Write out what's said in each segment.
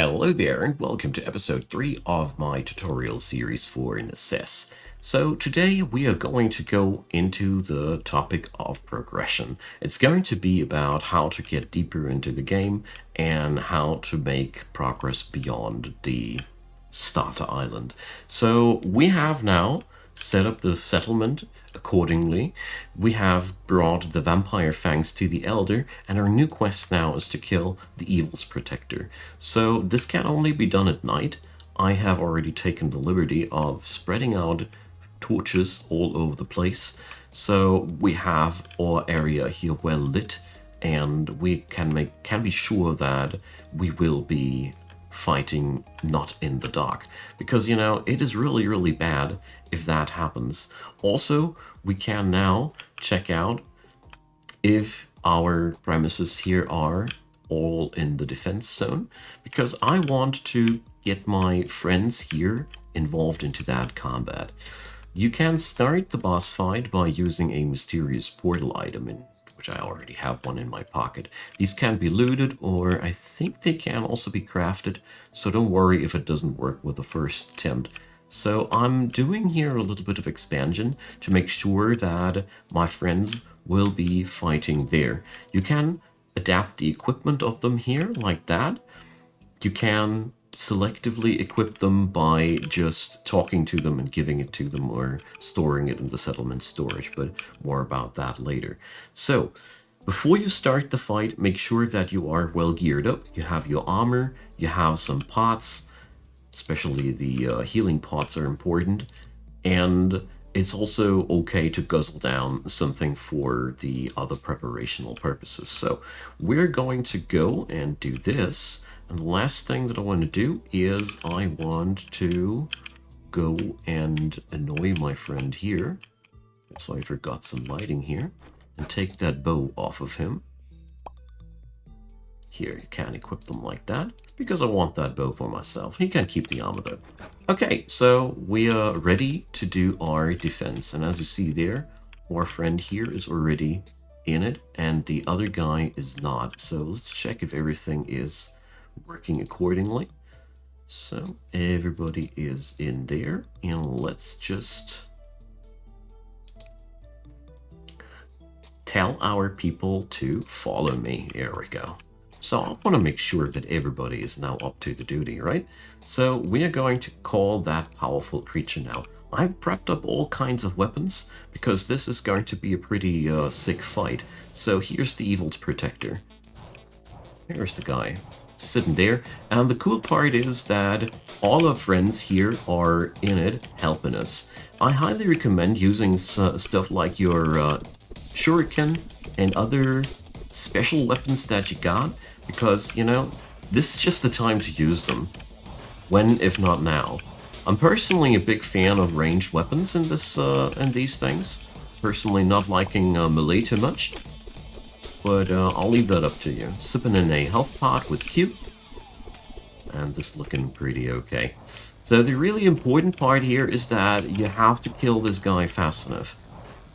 Hello there, and welcome to episode 3 of my tutorial series for Necesse. So today we are going to go into the topic of progression. It's going to be about how to get deeper into the game and how to make progress beyond the starter island. So we have now set up the settlement accordingly. We have brought the vampire fangs to the Elder, and our new quest now is to kill the evil's protector. So this can only be done at night. I have already taken the liberty of spreading out torches all over the place. So we have our area here well lit, and we can be sure that we will be fighting not in the dark, because it is really bad if that happens. Also, we can now check out if our premises here are all in the defense zone, because I want to get my friends here involved into that combat. You can start the boss fight by using a mysterious portal item, in which I already have one in my pocket. These can be looted, or I think they can also be crafted, so don't worry if it doesn't work with the first attempt. So I'm doing here a little bit of expansion to make sure that my friends will be fighting there. You can adapt the equipment of them here like that. You can selectively equip them by just talking to them and giving it to them, or storing it in the settlement storage, but more about that later. So before you start the fight, make sure that you are well geared up. You have your armor, you have some pots, especially the healing pots are important, and it's also okay to guzzle down something for the other preparational purposes. So we're going to go and do this. And the last thing that I want to do is I want to go and annoy my friend here. So I forgot some lighting here. And take that bow off of him. Here, you can equip them like that, because I want that bow for myself. He can keep the armor though. Okay, so we are ready to do our defense. And as you see there, our friend here is already in it, and the other guy is not. So let's check if everything is working accordingly. So everybody is in there, and let's just tell our people to follow me. There we go. So I want to make sure that everybody is now up to the duty, right? So we are going to call that powerful creature now. I've prepped up all kinds of weapons, because this is going to be a pretty sick fight. So here's the evil's protector. Here's the guy sitting there, and the cool part is that all our friends here are in it helping us. I highly recommend using stuff like your shuriken and other special weapons that you got, because this is just the time to use them. When, if not now? I'm personally a big fan of ranged weapons in these things. Personally not liking melee too much, but I'll leave that up to you. Sipping in a health pot with Q, and this looking pretty okay. So the really important part here is that you have to kill this guy fast enough.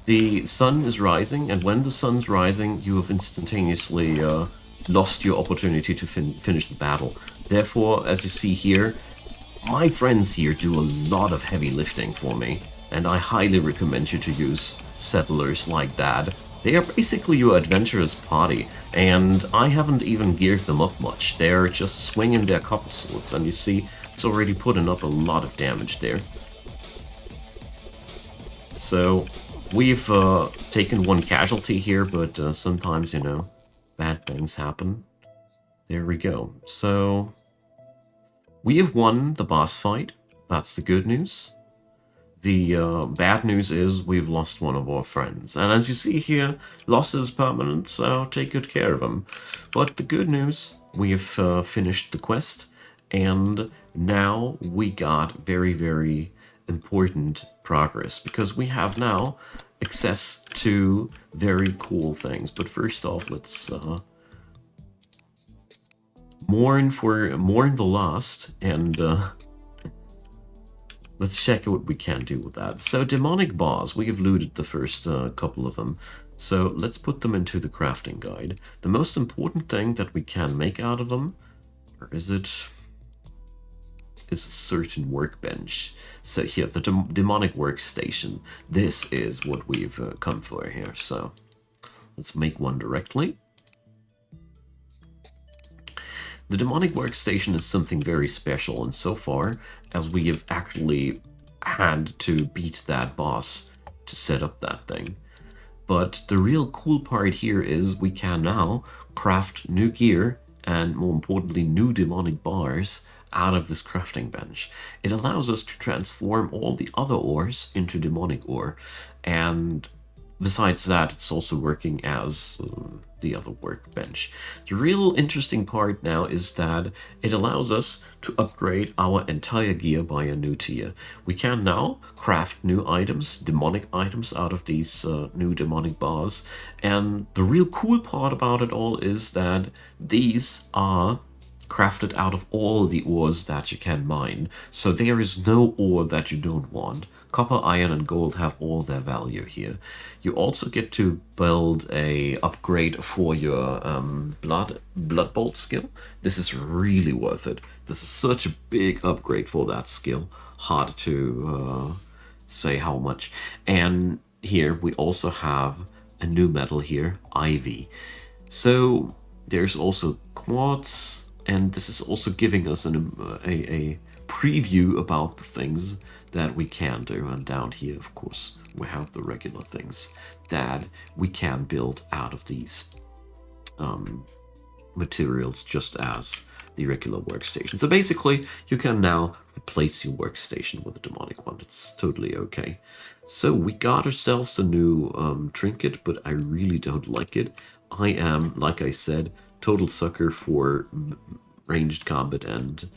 The sun is rising, and when the sun's rising, you have instantaneously lost your opportunity to finish the battle. Therefore, as you see here, my friends here do a lot of heavy lifting for me, and I highly recommend you to use settlers like that. They are basically your adventurous party, and I haven't even geared them up much. They're just swinging their copper swords, and you see it's already putting up a lot of damage there. So we've taken one casualty here, but sometimes, bad things happen. There we go. So we have won the boss fight. That's the good news. The bad news is we've lost one of our friends. And as you see here, loss is permanent, so take good care of him. But the good news, we have finished the quest, and now we got very important progress, because we have now access to very cool things. But first off, let's mourn the lost, and let's check what we can do with that. So demonic bars, we have looted the first couple of them. So let's put them into the crafting guide. The most important thing that we can make out of them, or is it? is a certain workbench. So here, the demonic workstation. This is what we've come for here. So let's make one directly. The demonic workstation is something very special, and so far as we have actually had to beat that boss to set up that thing. But the real cool part here is we can now craft new gear and, more importantly, new demonic bars out of this crafting bench. It allows us to transform all the other ores into demonic ore, and besides that, it's also working as the other workbench. The real interesting part now is that it allows us to upgrade our entire gear by a new tier. We can now craft new items, demonic items, out of these new demonic bars. And the real cool part about it all is that these are crafted out of all the ores that you can mine. So there is no ore that you don't want. Copper, iron, and gold have all their value here. You also get to build a upgrade for your blood bolt skill. This is really worth it. This is such a big upgrade for that skill. Hard to say how much. And here we also have a new metal here, ivy. So there's also quartz, and this is also giving us a preview about the things that we can do. And down here, of course, we have the regular things that we can build out of these materials, just as the regular workstation. So basically, you can now replace your workstation with a demonic one. It's totally okay. So we got ourselves a new trinket, but I really don't like it. I am, like I said, total sucker for ranged combat, and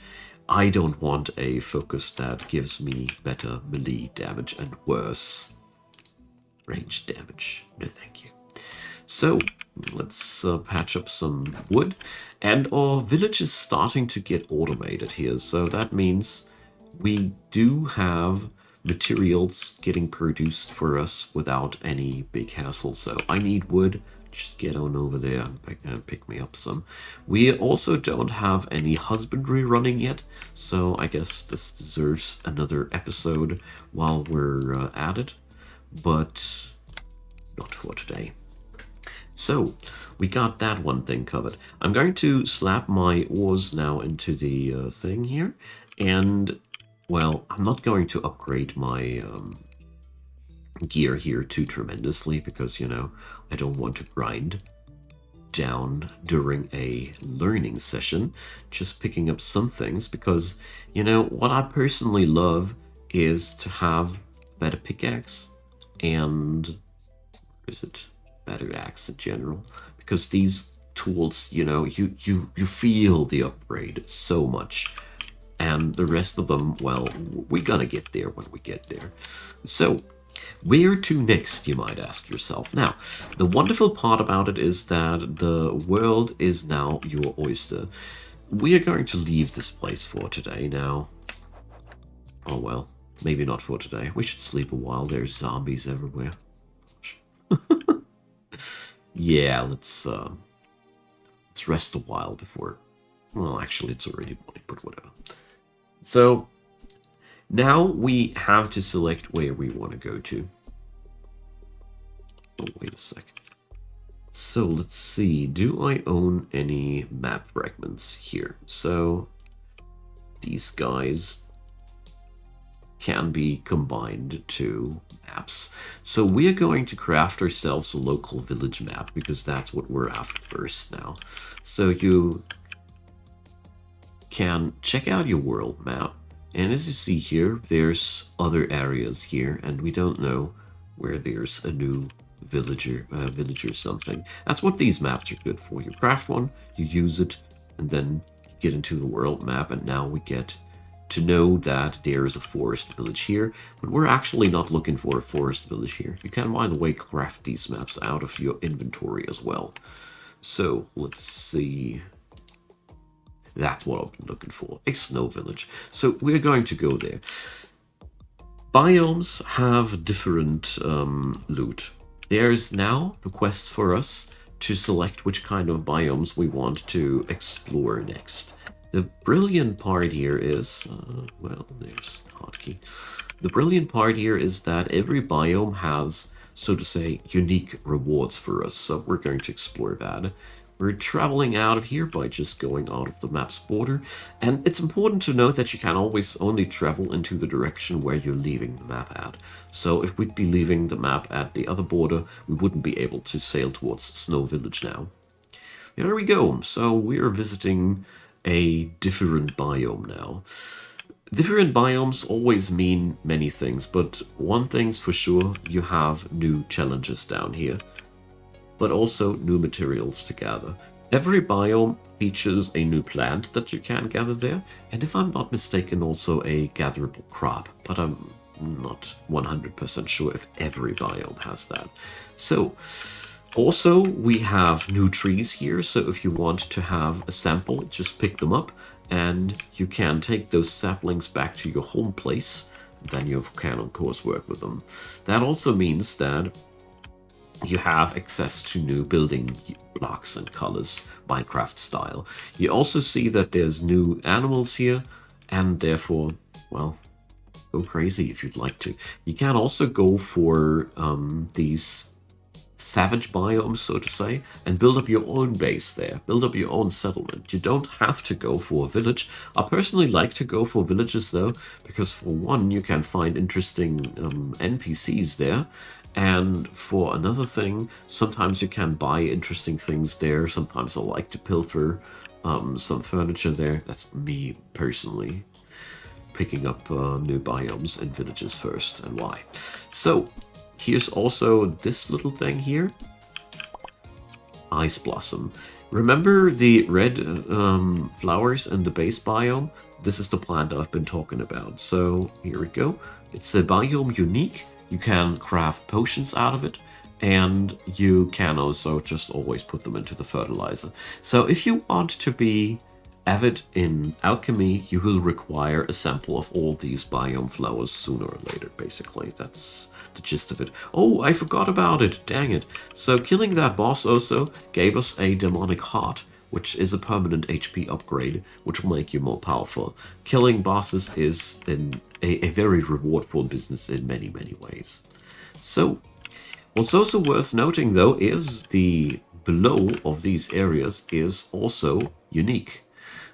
I don't want a focus that gives me better melee damage and worse ranged damage. No thank you. So let's patch up some wood, and our village is starting to get automated here, so that means we do have materials getting produced for us without any big hassle. So I need wood. Just get on over there and pick me up some. We also don't have any husbandry running yet, so I guess this deserves another episode while we're at it, but not for today. So we got that one thing covered. I'm going to slap my ores now into the thing here, and well, I'm not going to upgrade my gear here too tremendously because, you know, I don't want to grind down during a learning session, just picking up some things because, you know, what I personally love is to have better pickaxe and better axe in general, because these tools, you know, you feel the upgrade so much, and the rest of them, well, we're gonna get there when we get there. So where to next, you might ask yourself. Now, the wonderful part about it is that the world is now your oyster. We are going to leave this place for today now. Oh well, maybe not for today. We should sleep a while. There's zombies everywhere. Yeah, let's rest a while before... Well, actually, it's already morning, but whatever. So now we have to select where we want to go to. Oh, wait a sec. So let's see. Do I own any map fragments here? So these guys can be combined to maps. So we are going to craft ourselves a local village map because that's what we're after first now. So you can check out your world map, and as you see here, there's other areas here, and we don't know where there's a new village or something. That's what these maps are good for. You craft one, you use it, and then you get into the world map, and now we get to know that there is a forest village here, but we're actually not looking for a forest village here. You can, by the way, craft these maps out of your inventory as well. So let's see. That's what I've been looking for, a snow village. So we're going to go there. Biomes have different loot. There's now the quest for us to select which kind of biomes we want to explore next. The brilliant part here is, well, there's the hotkey. The brilliant part here is that every biome has, so to say, unique rewards for us. So we're going to explore that. We're traveling out of here by just going out of the map's border. And it's important to note that you can always only travel into the direction where you're leaving the map at. So if we'd be leaving the map at the other border, we wouldn't be able to sail towards Snow Village now. Here we go. So we're visiting a different biome now. Different biomes always mean many things, but one thing's for sure, you have new challenges down here, but also new materials to gather. Every biome features a new plant that you can gather there, and if I'm not mistaken, also a gatherable crop, but I'm not 100% sure if every biome has that. So, also, we have new trees here, so if you want to have a sample, just pick them up, and you can take those saplings back to your home place. Then you can, of course, work with them. That also means that you have access to new building blocks and colors, Minecraft style. You also see that there's new animals here, and therefore, well, go crazy if you'd like to. You can also go for these savage biomes, so to say, and build up your own base there, build up your own settlement. You don't have to go for a village. I personally like to go for villages though, because for one, you can find interesting NPCs there, and for another thing, sometimes you can buy interesting things there. Sometimes I like to pilfer some furniture there. That's me personally picking up new biomes and villages first, and why. So here's also this little thing here. Ice Blossom. Remember the red flowers in the base biome? This is the plant I've been talking about. So here we go. It's a biome unique. You can craft potions out of it, and you can also just always put them into the fertilizer. So if you want to be avid in alchemy, you will require a sample of all these biome flowers sooner or later, basically. That's the gist of it. Oh, I forgot about it. Dang it. So killing that boss also gave us a demonic heart, which is a permanent HP upgrade, which will make you more powerful. Killing bosses is a very rewardful business in many, many ways. So, what's also worth noting though is the below of these areas is also unique.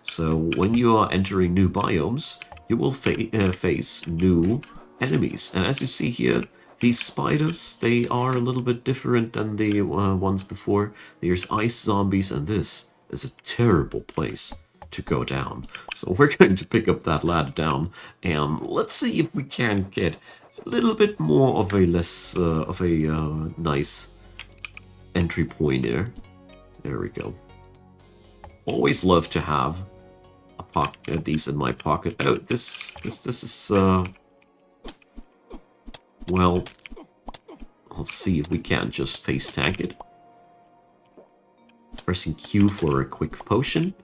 So when you are entering new biomes, you will face new enemies. And as you see here, these spiders, they are a little bit different than the ones before. There's ice zombies, and this is a terrible place to go down. So we're going to pick up that ladder down, and let's see if we can get a little bit more of a nice entry point here. There we go. Always love to have these in my pocket. Oh, this is well, let's see if we can just face tank it. Pressing Q for a quick potion.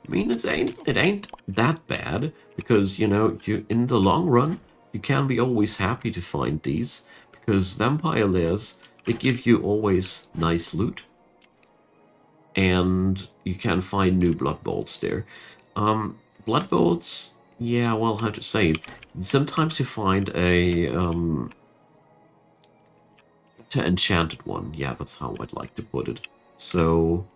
I mean, it ain't that bad, because you know, in the long run you can be always happy to find these, because vampire lairs, they give you always nice loot, and you can find new blood bolts there. Blood bolts, yeah, well, how to say it? Sometimes you find a enchanted one. Yeah, that's how I'd like to put it. So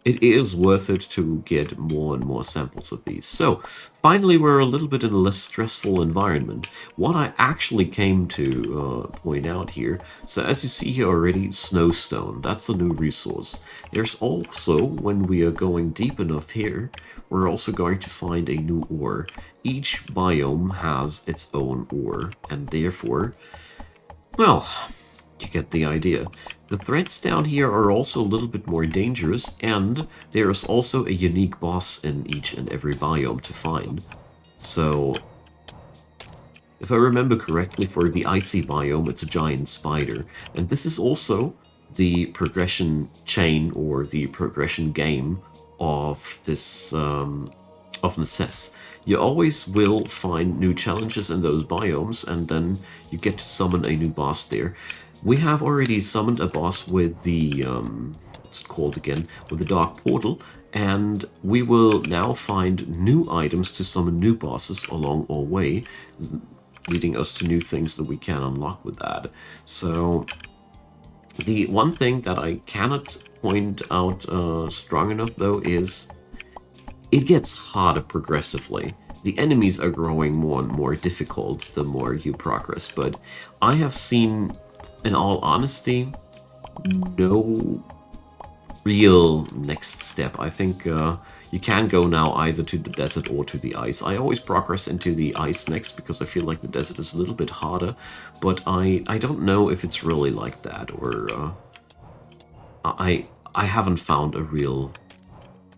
it is worth it to get more and more samples of these. So finally, we're a little bit in a less stressful environment. What I actually came to point out here, so as you see here already, snowstone, that's a new resource. There's also, when we are going deep enough here, we're also going to find a new ore. Each biome has its own ore, and therefore, well, you get the idea. The threats down here are also a little bit more dangerous, and there is also a unique boss in each and every biome to find. So, if I remember correctly, for the icy biome, it's a giant spider. And this is also the progression chain, or the progression game of this, of Necesse. You always will find new challenges in those biomes, and then you get to summon a new boss there. We have already summoned a boss with the, what's it called again? With the Dark Portal, and we will now find new items to summon new bosses along our way, leading us to new things that we can unlock with that. So the one thing that I cannot point out strong enough, though, is it gets harder progressively. The enemies are growing more and more difficult the more you progress, but I have seen, in all honesty, no real next step. I think you can go now either to the desert or to the ice. I always progress into the ice next because I feel like the desert is a little bit harder, but I don't know if it's really like that, or I haven't found a real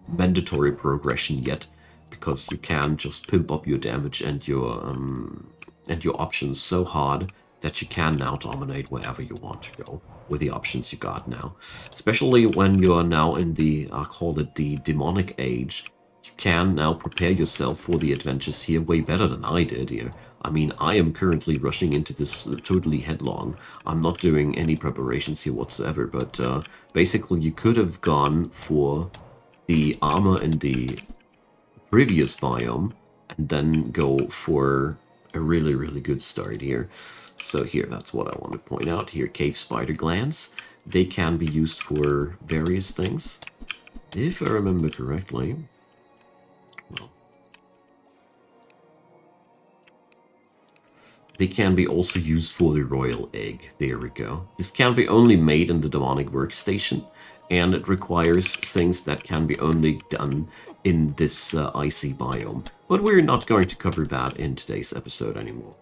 mandatory progression yet, because you can just pimp up your damage and your options so hard that you can now dominate wherever you want to go with the options you got now. Especially when you are now in the, I call it the demonic age, you can now prepare yourself for the adventures here way better than I did here. I mean, I am currently rushing into this totally headlong. I'm not doing any preparations here whatsoever, but basically you could have gone for the armor in the previous biome and then go for a really, really good start here. So here, that's what I want to point out here. Cave spider glands. They can be used for various things, if I remember correctly. Well, they can be also used for the royal egg. There we go. This can be only made in the demonic workstation, and it requires things that can be only done in this icy biome. But we're not going to cover that in today's episode anymore.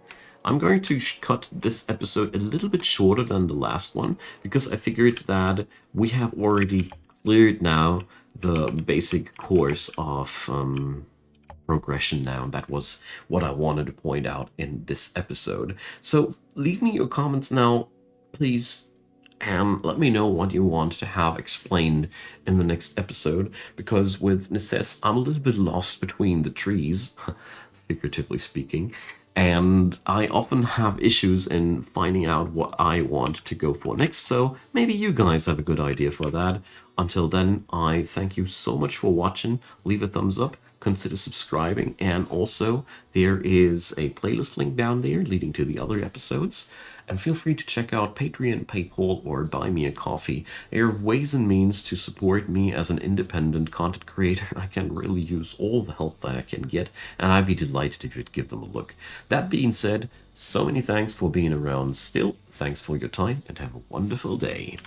I'm going to cut this episode a little bit shorter than the last one, because I figured that we have already cleared now the basic course of progression now. That was what I wanted to point out in this episode. So leave me your comments now, please, and let me know what you want to have explained in the next episode, because with Necesse, I'm a little bit lost between the trees, figuratively speaking, and I often have issues in finding out what I want to go for next, so maybe you guys have a good idea for that. Until then, I thank you so much for watching. Leave a thumbs up, consider subscribing, and also there is a playlist link down there leading to the other episodes. And feel free to check out Patreon, PayPal, or Buy Me a Coffee. There are ways and means to support me as an independent content creator. I can really use all the help that I can get, and I'd be delighted if you'd give them a look. That being said, so many thanks for being around still. Thanks for your time, and have a wonderful day.